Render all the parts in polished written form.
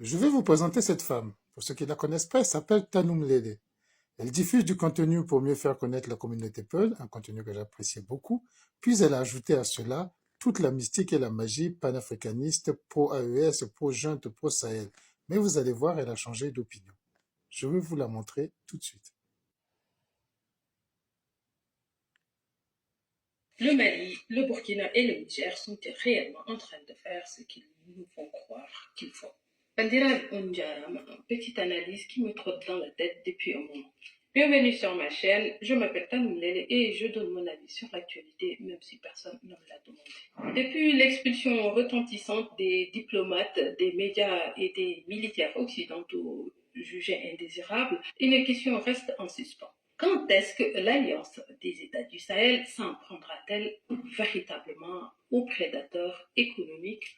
Je vais vous présenter cette femme. Pour ceux qui ne la connaissent pas, elle s'appelle Tanoum Lele. Elle diffuse du contenu pour mieux faire connaître la communauté Peul, un contenu que j'apprécie beaucoup. Puis elle a ajouté à cela toute la mystique et la magie panafricaniste pro-AES, pro-Junte, pro-Sahel. Mais vous allez voir, elle a changé d'opinion. Je vais vous la montrer tout de suite. Le Mali, le Burkina et le Niger sont réellement en train de faire ce qu'ils nous font croire qu'ils font. Bandiran Ondjaram, petite analyse qui me trotte dans la tête depuis un moment. Bienvenue sur ma chaîne, je m'appelle Tanoumlele et je donne mon avis sur l'actualité, même si personne ne me l'a demandé. Depuis l'expulsion retentissante des diplomates, des médias et des militaires occidentaux jugés indésirables, une question reste en suspens. Quand est-ce que l'Alliance des États du Sahel s'en prendra-t-elle véritablement aux prédateurs économiques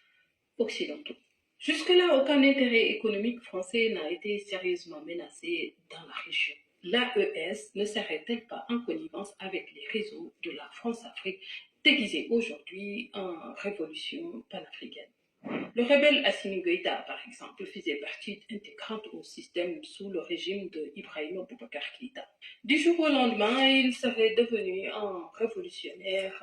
occidentaux? Jusque-là, aucun intérêt économique français n'a été sérieusement menacé dans la région. L'AES ne serait-elle pas en connivence avec les réseaux de la France-Afrique déguisés aujourd'hui en révolution panafricaine? Le rebelle Assimi Goïta, par exemple, faisait partie intégrante au système sous le régime de Ibrahim Boubacar Keïta. Du jour au lendemain, il serait devenu un révolutionnaire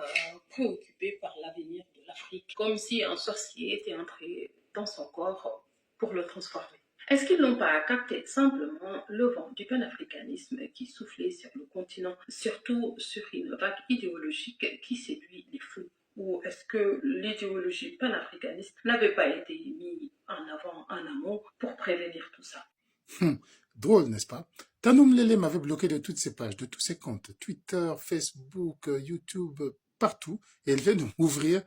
préoccupé par l'avenir de l'Afrique, comme si un sorcier était entré dans son corps pour le transformer. Est-ce qu'ils n'ont pas capté simplement le vent du panafricanisme qui soufflait sur le continent, surtout sur une vague idéologique qui séduit les fous? Ou est-ce que l'idéologie panafricaniste n'avait pas été mise en avant en amont pour prévenir tout ça? Hum, Drôle, n'est-ce pas? Tanoum Lele m'avait bloqué de toutes ses pages, de tous ses comptes, Twitter, Facebook, YouTube, partout. Et elle vient de m'ouvrir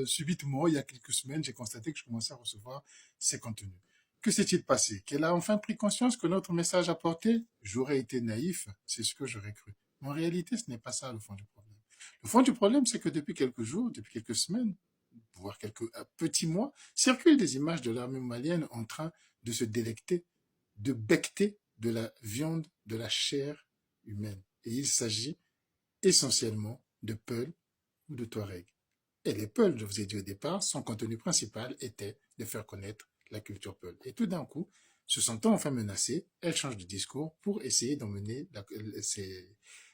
subitement, il y a quelques semaines, j'ai constaté que je commençais à recevoir ses contenus. Que s'est-il passé? Qu'elle a enfin pris conscience que notre message a porté? J'aurais été naïf, c'est ce que j'aurais cru. Mais en réalité, ce n'est pas ça le fond du problème. Le fond du problème, c'est que depuis quelques jours, depuis quelques semaines, voire quelques petits mois, circulent des images de l'armée malienne en train de se délecter, de becter de la viande, de la chair humaine. Et il s'agit essentiellement de Peul ou de Touareg. Et les Peuls, je vous ai dit au départ, son contenu principal était de faire connaître la culture Peul. Et tout d'un coup, se sentant enfin menacée, elle change de discours pour essayer d'emmener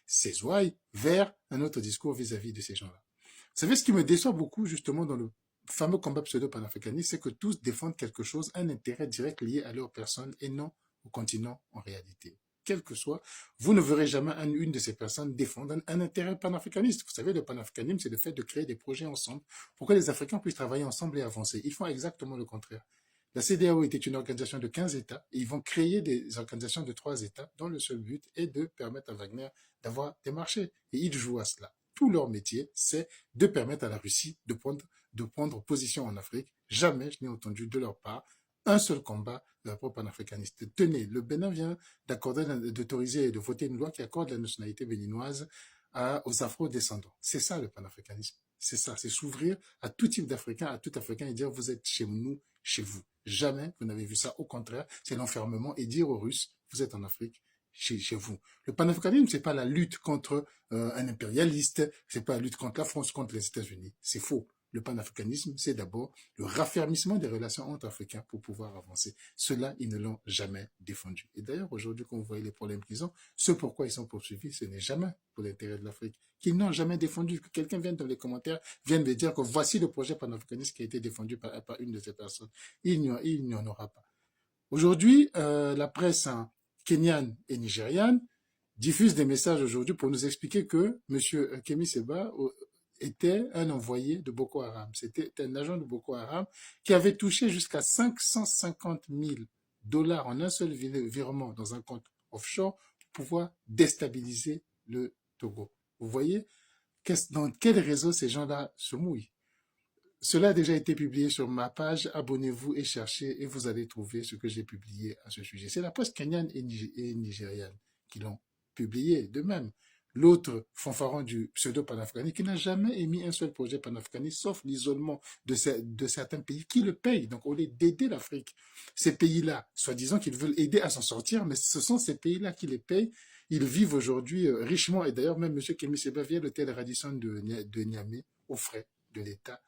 ses ouailles vers un autre discours vis-à-vis de ces gens-là. Vous savez, ce qui me déçoit beaucoup justement dans le fameux combat pseudo-panafricaniste, c'est que tous défendent quelque chose, un intérêt direct lié à leur personne et non au continent en réalité. Quel que soit, vous ne verrez jamais une de ces personnes défendre un intérêt panafricaniste. Vous savez, le panafricanisme, c'est le fait de créer des projets ensemble pour que les Africains puissent travailler ensemble et avancer. Ils font exactement le contraire. La CEDEAO était une organisation de 15 États et ils vont créer des organisations de 3 États dont le seul but est de permettre à Wagner d'avoir des marchés. Et ils jouent à cela. Tout leur métier, c'est de permettre à la Russie de prendre position en Afrique. Jamais je n'ai entendu de leur part un seul combat de la propre panafricaniste. Tenez, le Bénin vient d'autoriser et de voter une loi qui accorde la nationalité béninoise aux afro-descendants. C'est ça le panafricanisme. C'est ça, c'est s'ouvrir à tout type d'Africain, à tout Africain et dire vous êtes chez nous, chez vous. Jamais vous n'avez vu ça. Au contraire, c'est l'enfermement et dire aux Russes vous êtes en Afrique, chez vous. Le panafricanisme, c'est pas la lutte contre un impérialiste, c'est pas la lutte contre la France, contre les États-Unis. C'est faux. Le panafricanisme, c'est d'abord le raffermissement des relations entre Africains pour pouvoir avancer. Cela, ils ne l'ont jamais défendu. Et d'ailleurs, aujourd'hui, quand vous voyez les problèmes qu'ils ont, ce pourquoi ils sont poursuivis, ce n'est jamais pour l'intérêt de l'Afrique, qu'ils n'ont jamais défendu. Que quelqu'un vienne dans les commentaires, vienne me dire que voici le projet panafricaniste qui a été défendu par une de ces personnes. Il n'y en aura pas. Aujourd'hui, la presse kenyane et nigériane diffuse des messages aujourd'hui pour nous expliquer que M. Kemi Seba était un envoyé de Boko Haram. C'était un agent de Boko Haram qui avait touché jusqu'à 550 000 dollars en un seul virement dans un compte offshore pour pouvoir déstabiliser le Togo. Vous voyez dans quel réseau ces gens-là se mouillent. Cela a déjà été publié sur ma page. Abonnez-vous et cherchez et vous allez trouver ce que j'ai publié à ce sujet. C'est la presse kenyane et nigériane qui l'ont publié de même. L'autre fanfaron du pseudo-panafricanisme qui n'a jamais émis un seul projet panafricaniste, sauf l'isolement de certains pays qui le payent. Donc, au lieu d'aider l'Afrique, ces pays-là, soi-disant qu'ils veulent aider à s'en sortir, mais ce sont ces pays-là qui les payent. Ils vivent aujourd'hui richement. Et d'ailleurs, même M. Kemi Seba vient l'hôtel Radisson de Niamey aux frais de l'État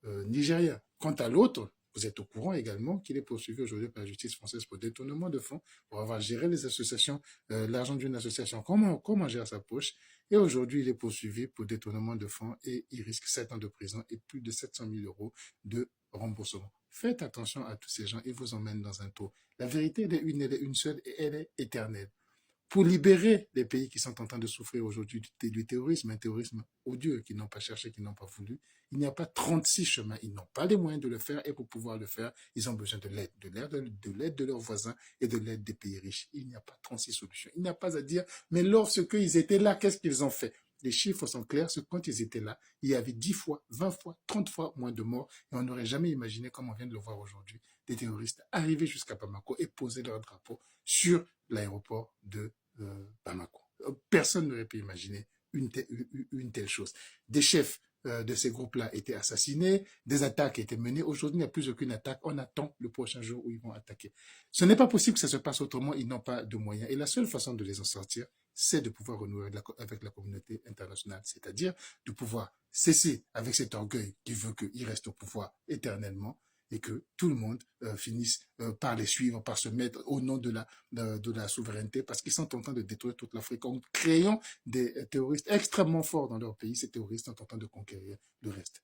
nigérien. Quant à l'autre, Vous êtes au courant également qu'il est poursuivi aujourd'hui par la justice française pour détournement de fonds, pour avoir géré les associations, l'argent d'une association, comment gère sa poche. Et aujourd'hui, il est poursuivi pour détournement de fonds et il risque 7 ans de prison et plus de 700 000 euros de remboursement. Faites attention à tous ces gens, ils vous emmènent dans un trou. La vérité, elle est une seule et elle est éternelle. Pour libérer les pays qui sont en train de souffrir aujourd'hui du terrorisme, un terrorisme odieux, qu'ils n'ont pas cherché, qu'ils n'ont pas voulu. Il n'y a pas 36 chemins. Ils n'ont pas les moyens de le faire et pour pouvoir le faire, ils ont besoin de l'aide, de l'aide de leurs voisins et de l'aide des pays riches. Il n'y a pas 36 solutions. Il n'y a pas à dire, mais lorsqu'ils étaient là, qu'est-ce qu'ils ont fait? Les chiffres sont clairs, c'est quand ils étaient là, il y avait 10 fois, 20 fois, 30 fois moins de morts et on n'aurait jamais imaginé, comme on vient de le voir aujourd'hui, des terroristes arriver jusqu'à Bamako et poser leur drapeau sur l'aéroport de Bamako. Personne n'aurait pu imaginer une telle chose. Des chefs de ces groupes-là étaient assassinés, des attaques étaient menées. Aujourd'hui, il n'y a plus aucune attaque. On attend le prochain jour où ils vont attaquer. Ce n'est pas possible que ça se passe autrement. Ils n'ont pas de moyens. Et la seule façon de les en sortir, c'est de pouvoir renouer avec la communauté internationale, c'est-à-dire de pouvoir cesser avec cet orgueil qui veut qu'ils restent au pouvoir éternellement et que tout le monde finisse par les suivre, par se mettre au nom de la souveraineté, parce qu'ils sont en train de détruire toute l'Afrique en créant des terroristes extrêmement forts dans leur pays. Ces terroristes sont en train de conquérir le reste.